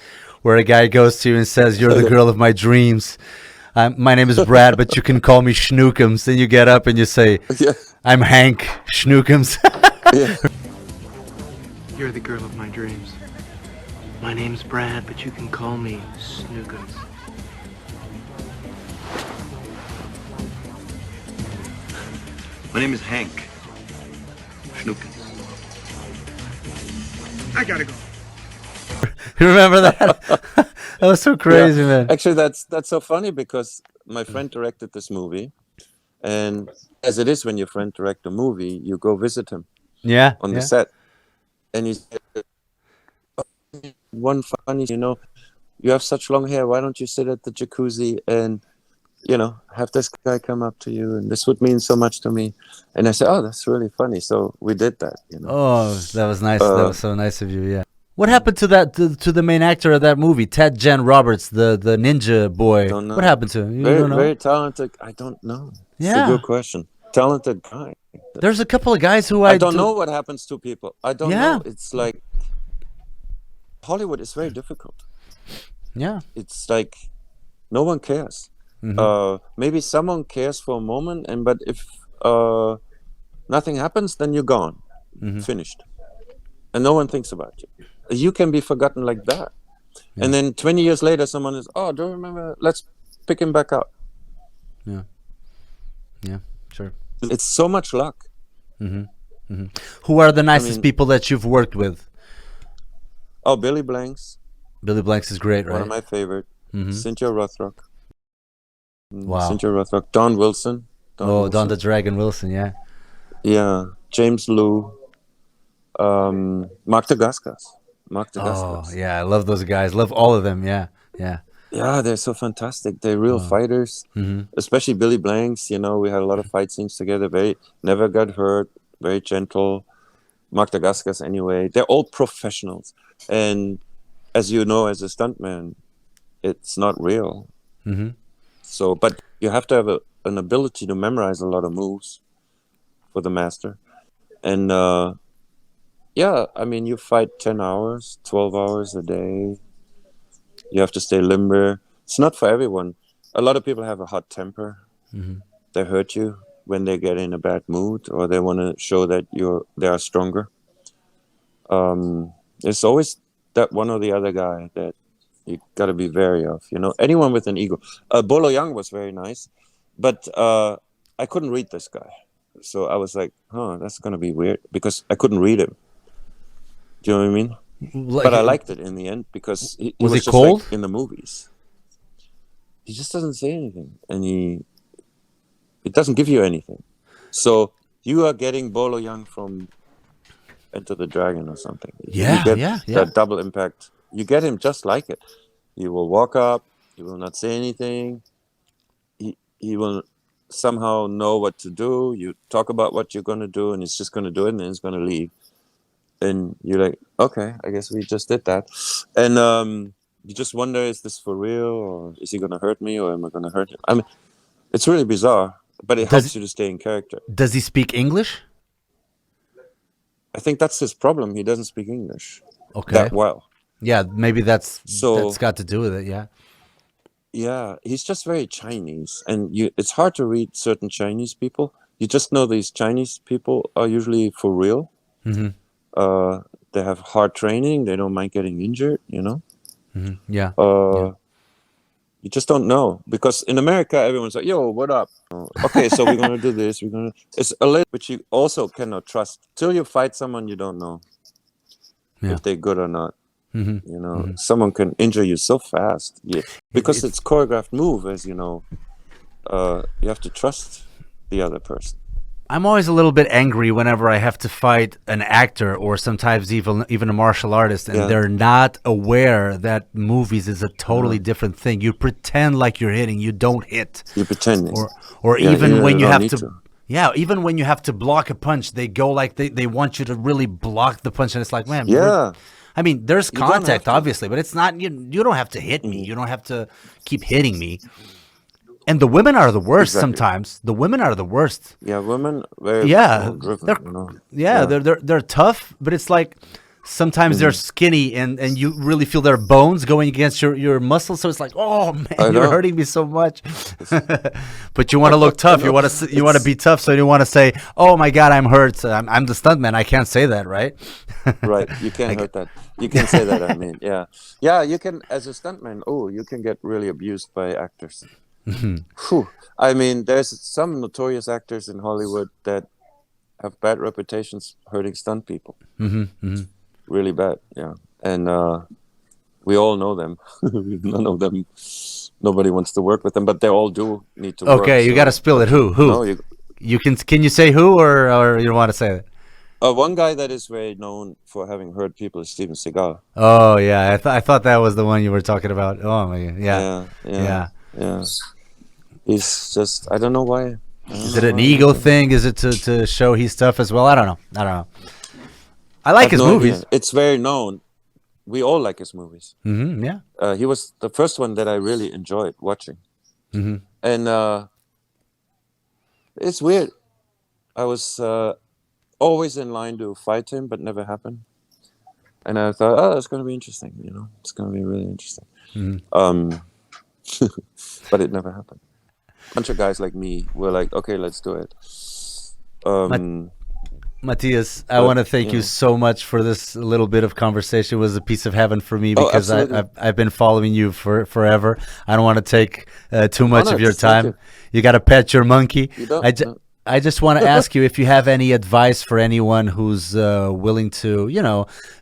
where a guy goes to you and says, "You're the girl of my dreams. My name is Brad, but you can call me Schnookums." Then you get up and you say, yeah, "I'm Hank Schnookums." yeah. You're the girl of my dreams. My name's Brad, but you can call me Snookums. My name is Hank Snookums. I gotta go. You remember that? That was so crazy, Yeah. man. Actually, that's so funny because my friend directed this movie, and as it is when your friend direct a movie, you go visit him Yeah, on the yeah. set, and he said, "One funny, you have such long hair. Why don't you sit at the jacuzzi and have this guy come up to you, and this would mean so much to me." And I said, "Oh, that's really funny." So we did that. Oh, that was nice. That was so nice of you. Yeah. What happened to that to the main actor of that movie, Ted Jen Roberts, the ninja boy? Don't know. What happened to him? You Very, don't know? very talented. I don't know. It's Yeah. a good question. Talented guy. There's a couple of guys who I don't know what happens to people. I don't Yeah. know. It's like Hollywood is very difficult. Yeah. It's like no one cares. Maybe someone cares for a moment, but if nothing happens, then you're gone, finished, and no one thinks about you. You can be forgotten like that, and then 20 years later, someone is, "Oh, don't remember? Let's pick him back up." Yeah. Yeah. Sure. It's so much luck. Who are the nicest mean- people that you've worked with? Oh, Billy Blanks, Billy Blanks is great, one right? of my favorite. Cynthia Rothrock. Wow. Cynthia Rothrock. Don Wilson. Oh, Don the Dragon Wilson. Yeah. Yeah, James Liu, Mark Dacascos. Oh, yeah. I love those guys. Love all of them. Yeah. Yeah. Yeah, they're so fantastic. They're real fighters, especially Billy Blanks. We had a lot of fight scenes together. Never got hurt, very gentle. Mark Dacascos, anyway. They're all professionals. And as you know, as a stuntman, it's not real. So, but you have to have an ability to memorize a lot of moves for the master. And yeah, I mean, you fight 10 hours, 12 hours a day. You have to stay limber. It's not for everyone. A lot of people have a hot temper. They hurt you when they get in a bad mood, or they want to show that they are stronger. There's always that one or the other guy that you got to be wary of. Anyone with an ego. Bolo Young was very nice, but I couldn't read this guy. So I was like, that's going to be weird, because I couldn't read him. Do you know what I mean? But I liked it in the end, because he was just cold? like in the movies. He just doesn't say anything, and it doesn't give you anything. So you are getting Bolo Young from Enter the Dragon or something. Yeah, you get yeah. that double impact. You get him just like it. He will walk up. He will not say anything. He will somehow know what to do. You talk about what you're going to do, and he's just going to do it, and then he's going to leave. And you're like, okay, I guess we just did that. And you just wonder, is this for real, or is he going to hurt me, or am I going to hurt him? I mean, it's really bizarre, but it helps you to stay in character. Does he speak English? I think that's his problem. He doesn't speak English Okay. that well. Yeah, maybe that's So- got to do with it. Yeah. Yeah, he's just very Chinese, and it's hard to read certain Chinese people. You just know these Chinese people are usually for real. They have hard training. They don't mind getting injured, Yeah. You just don't know, because in America, everyone's like, "Yo, what up?" Okay, so we're gonna do this. It's a little, which you also cannot trust till you fight someone you don't know if they're good or not. Someone can injure you so fast, because it's choreographed move, as you know. You have to trust the other person. I'm always a little bit angry whenever I have to fight an actor, or sometimes even a martial artist, and they're not aware that movies is a totally different thing. You pretend like you're hitting, you don't hit. You're pretending. Or Yeah, even when you don't have need to, yeah, even when you have to block a punch, they go like they want you to really block the punch, and it's like, man, Yeah. I mean, there's don't have contact, to. obviously, but it's not, you don't have to hit me. You don't have to keep hitting me. And the women are the worst Exactly. sometimes. The women are the worst. Yeah, women very Yeah, driven, they're you know. yeah, they're tough, but it's like sometimes they're skinny and you really feel their bones going against your muscles. So it's like, oh man, I you're know. hurting me so much. But you want to look tough. You want to be tough. So you want to say, oh my God, I'm hurt. I'm the stuntman. I can't say that, right? Right, you can't hurt that. You can say that. I mean, yeah. You can, as a stuntman. Oh, you can get really abused by actors. Whew. I mean, there's some notorious actors in Hollywood that have bad reputations hurting stunt people. Really bad, yeah. And we all know them. None of them, nobody wants to work with them, but they all do need to work. Okay, you so- got to spill it. Who? No, You can you say who or you don't want to say it? one guy that is very known for having hurt people is Steven Seagal. Oh yeah, I thought that was the one you were talking about. Oh my God, yeah. Yeah. He's just, I don't know why. Is it an ego thing? Is it to show he's tough as well? I don't know. I like his movies. It's very known. We all like his movies. Yeah. He was the first one that I really enjoyed watching. And it's weird. I was always in line to fight him, but never happened. And I thought, oh, it's going to be interesting. You know, it's going to be really interesting. But it never happened. A bunch of guys like me were like, okay, let's do it. Matthias, I want to thank you so much for this little bit of conversation. It was a piece of heaven for me because I've been following you for forever. I don't want to take too much of your time. You got to pet your monkey. You don't? I just want to ask you if you have any advice for anyone who's willing to,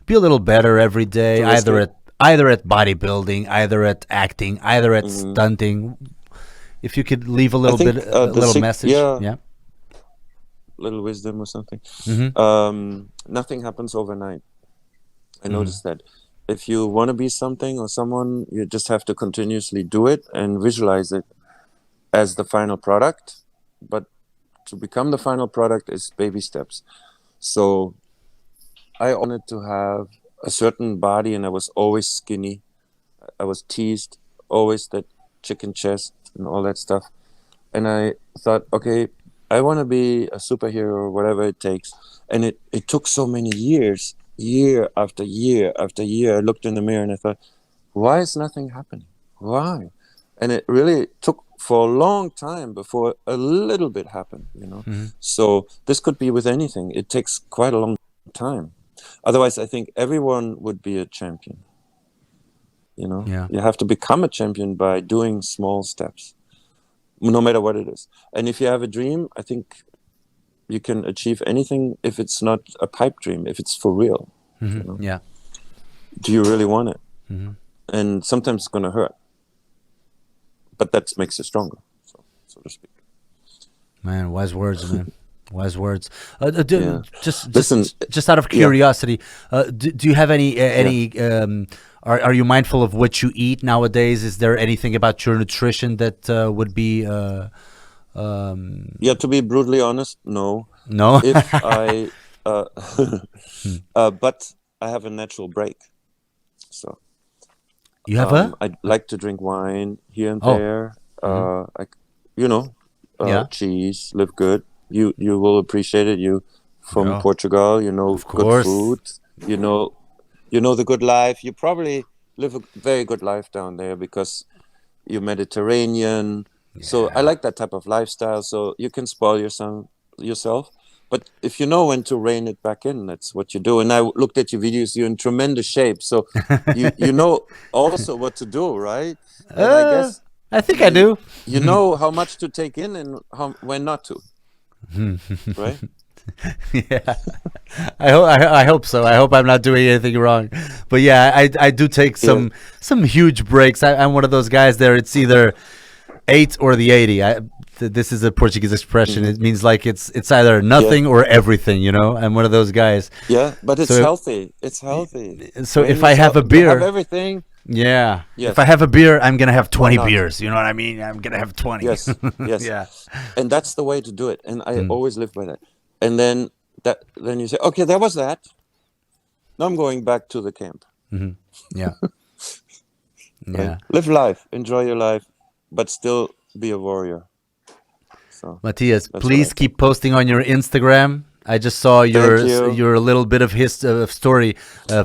be a little better every day, either at bodybuilding, either at acting, either at stunting. If you could leave a little message, little wisdom or something. Nothing happens overnight. I noticed that. If you want to be something or someone, you just have to continuously do it and visualize it as the final product. But to become the final product is baby steps. So I wanted to have a certain body, and I was always skinny. I was teased, always that chicken chest and all that stuff. And I thought, okay, I want to be a superhero or whatever it takes. And it took so many years, year after year after year. I looked in the mirror and I thought, why is nothing happening? Why? And it really took for a long time before a little bit happened, So this could be with anything. It takes quite a long time. Otherwise, I think everyone would be a champion. You have to become a champion by doing small steps, no matter what it is. And if you have a dream, I think you can achieve anything if it's not a pipe dream, if it's for real. Yeah. Do you really want it? And sometimes it's going to hurt. But that makes you stronger, so to speak. Man, wise words, man. Wise words. Listen, Just out of curiosity, do you have any? Are you mindful of what you eat nowadays? Is there anything about your nutrition that would be? To be brutally honest, no. No. If I, but I have a natural break, so. You have I like to drink wine here and there. Cheese, live good. You will appreciate it. You from Portugal, good food. You know the good life. You probably live a very good life down there because you're Mediterranean. Yeah. So I like that type of lifestyle. So you can spoil yourself. But if you know when to rein it back in, that's what you do. And I looked at your videos, you're in tremendous shape. So you know also what to do, right? And I guess I think I do. You know how much to take in and when not to. Right? Yeah. I hope so. I hope I'm not doing anything wrong. But yeah, I do take some huge breaks. I'm one of those guys there. It's either 8 or the 80. This is a Portuguese expression. It means like it's either nothing or everything, I'm one of those guys. Yeah, but it's healthy. It's healthy. So if I have a beer, have everything. Yeah. Yes. If I have a beer, I'm gonna have 20 beers. You know what I mean? I'm gonna have 20. Yes. Yes. Yeah. And that's the way to do it. And I always live by that. And then you say, okay, that was that. Now I'm going back to the camp. Yeah. Yeah. Right? Live life, enjoy your life, but still be a warrior. So Matthias, that's please what I keep posting on your Instagram. I just saw you. your little bit of his story,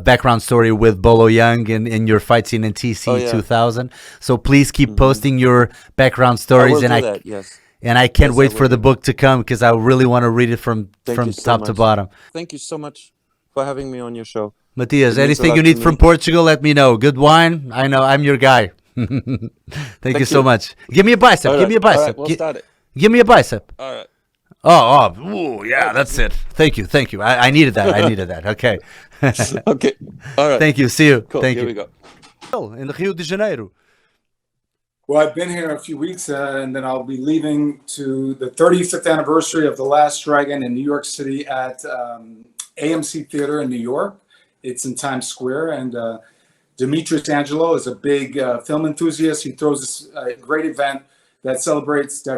background story with Bolo Young and your fight scene in TC Oh, yeah. 2000. So please keep posting your background I stories, will and do that, yes. and I can't Yes, I wait will for the do. book to come because I really want to read it from Thank you so top to much. bottom. Thank you so much for having me on your show. Matthias, It means a anything you lot to need from me. Portugal, let me know. Good wine, I know I'm your guy. Thank you so you. much. Give me a bicep. All Give me a right, all bicep. right, we'll start it. Give me a bicep. All right. Ooh, yeah, that's it. Thank you. I needed that. I needed that. Okay. Okay. All right. Thank you. See you. Cool. Thank Here you. we go. In Rio de Janeiro. Well, I've been here a few weeks, and then I'll be leaving to the 35th anniversary of The Last Dragon in New York City at AMC Theater in New York. It's in Times Square, and Demetrius Angelo is a big film enthusiast. He throws this great event that celebrates